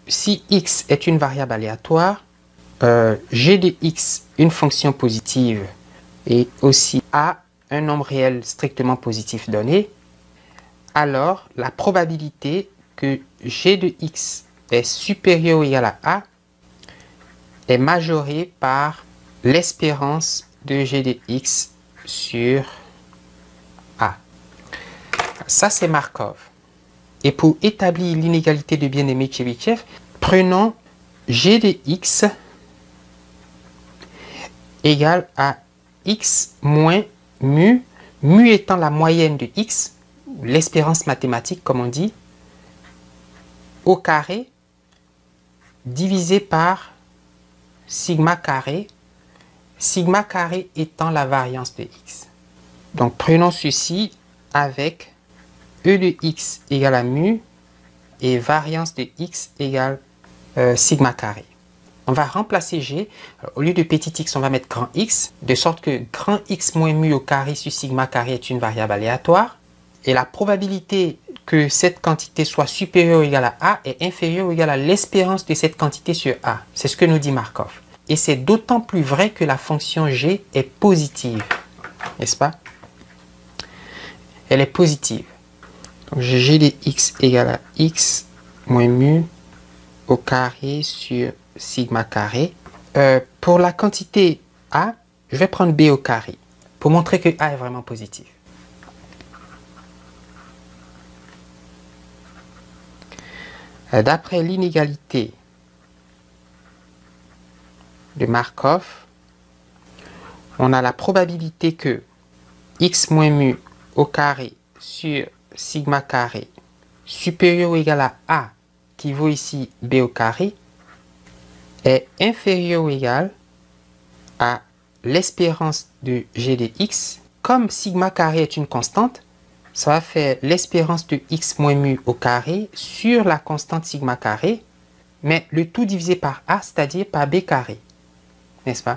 si x est une variable aléatoire, g de x une fonction positive et aussi a un nombre réel strictement positif donné, alors la probabilité que g de x est supérieur ou égal à a est majorée par l'espérance de g de x sur a. Ça, c'est Markov. Et pour établir l'inégalité de bien-aimé Chebyshev, prenons g de x égale à x moins mu, mu étant la moyenne de x, l'espérance mathématique comme on dit, au carré divisé par sigma carré étant la variance de x. Donc prenons ceci avec e de x égale à mu et variance de x égale sigma carré. On va remplacer g, alors, au lieu de petit x, on va mettre grand x, de sorte que grand x moins mu au carré sur sigma carré est une variable aléatoire. Et la probabilité que cette quantité soit supérieure ou égale à a est inférieure ou égale à l'espérance de cette quantité sur a. C'est ce que nous dit Markov. Et c'est d'autant plus vrai que la fonction g est positive, n'est-ce pas? Elle est positive. Donc g de x égale à x moins mu au carré sur sigma carré. Pour la quantité a, je vais prendre b au carré pour montrer que a est vraiment positif. D'après l'inégalité de Markov, on a la probabilité que x moins mu au carré sur sigma carré supérieur ou égal à a, qui vaut ici b au carré, est inférieur ou égal à l'espérance de g de x. Comme sigma carré est une constante, ça va faire l'espérance de x moins mu au carré sur la constante sigma carré, mais le tout divisé par a, c'est-à-dire par b carré, n'est-ce pas?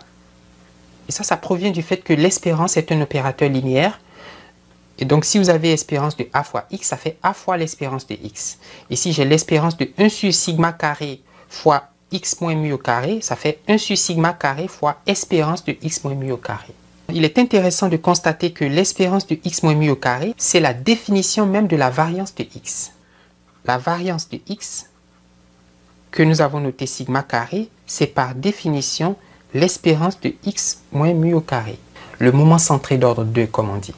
Et ça provient du fait que l'espérance est un opérateur linéaire. Et donc, si vous avez espérance de a fois x, ça fait a fois l'espérance de x. Ici, j'ai l'espérance de 1 sur sigma carré fois x moins mu au carré, ça fait 1 sur sigma carré fois espérance de x moins mu au carré. Il est intéressant de constater que l'espérance de x moins mu au carré, c'est la définition même de la variance de x. La variance de x, que nous avons noté sigma carré, c'est par définition l'espérance de x moins mu au carré. Le moment centré d'ordre 2, comme on dit.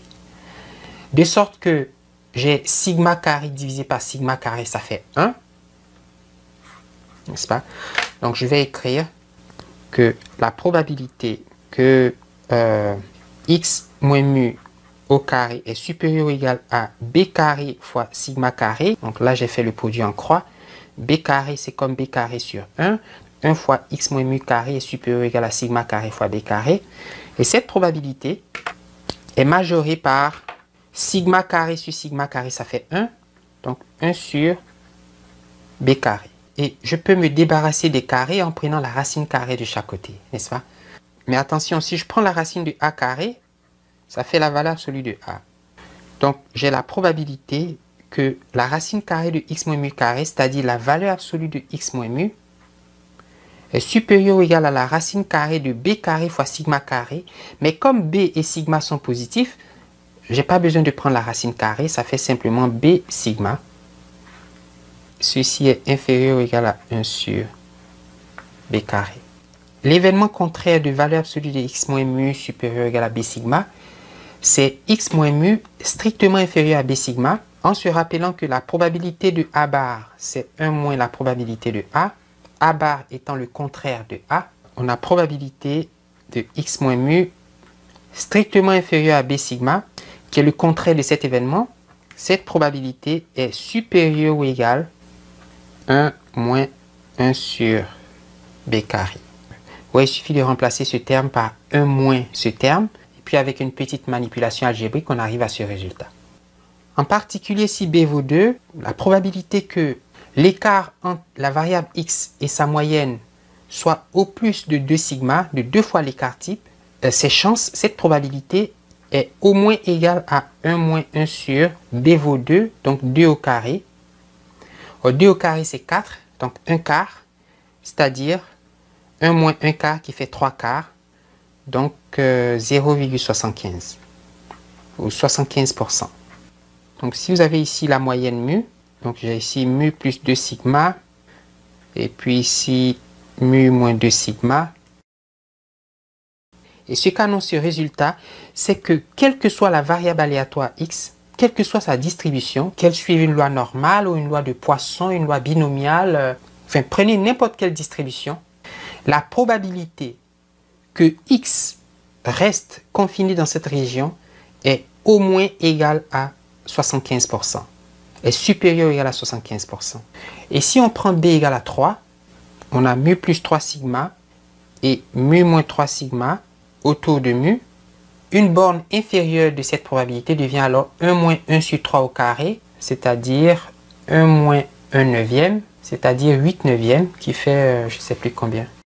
De sorte que j'ai sigma carré divisé par sigma carré, ça fait 1. N'est-ce pas? Donc je vais écrire que la probabilité que x moins mu au carré est supérieur ou égal à b carré fois sigma carré. Donc là, j'ai fait le produit en croix. B carré, c'est comme b carré sur 1. 1 fois x moins mu carré est supérieur ou égal à sigma carré fois b carré. Et cette probabilité est majorée par sigma carré sur sigma carré, ça fait 1. Donc 1 sur b carré. Et je peux me débarrasser des carrés en prenant la racine carrée de chaque côté, n'est-ce pas? Mais attention, si je prends la racine de a carré, ça fait la valeur absolue de a. Donc, j'ai la probabilité que la racine carrée de x moins mu carré, c'est-à-dire la valeur absolue de x moins mu, est supérieure ou égale à la racine carrée de b carré fois sigma carré. Mais comme b et sigma sont positifs, je n'ai pas besoin de prendre la racine carrée, ça fait simplement b sigma. Ceci est inférieur ou égal à 1 sur b carré. L'événement contraire de valeur absolue de x moins mu supérieur ou égal à b sigma, c'est x moins mu strictement inférieur à b sigma, en se rappelant que la probabilité de a bar, c'est 1 moins la probabilité de a bar étant le contraire de a. On a probabilité de x moins mu strictement inférieur à b sigma, qui est le contraire de cet événement. Cette probabilité est supérieure ou égale 1 moins 1 sur b carré. Ouais, il suffit de remplacer ce terme par 1 moins ce terme, et puis avec une petite manipulation algébrique, on arrive à ce résultat. En particulier, si b vaut 2, la probabilité que l'écart entre la variable x et sa moyenne soit au plus de 2 sigma, de 2 fois l'écart type, cette probabilité est au moins égale à 1 moins 1 sur b vaut 2, donc 2 au carré. 2 au carré, c'est 4. Donc 1 quart, c'est-à-dire 1 moins 1 quart qui fait 3 quarts. Donc 0,75 ou 75%. Donc si vous avez ici la moyenne mu, donc j'ai ici mu plus 2 sigma, et puis ici mu moins 2 sigma. Et ce qu'annonce ce résultat, c'est que quelle que soit la variable aléatoire x, quelle que soit sa distribution, qu'elle suive une loi normale ou une loi de Poisson, une loi binomiale, enfin prenez n'importe quelle distribution, la probabilité que x reste confiné dans cette région est au moins égale à 75%, est supérieure ou égale à 75%. Et si on prend b égale à 3, on a mu plus 3 sigma et mu moins 3 sigma autour de mu. Une borne inférieure de cette probabilité devient alors 1 moins 1 sur 3 au carré, c'est-à-dire 1 moins 1 neuvième, c'est-à-dire 8 neuvièmes, qui fait je ne sais plus combien.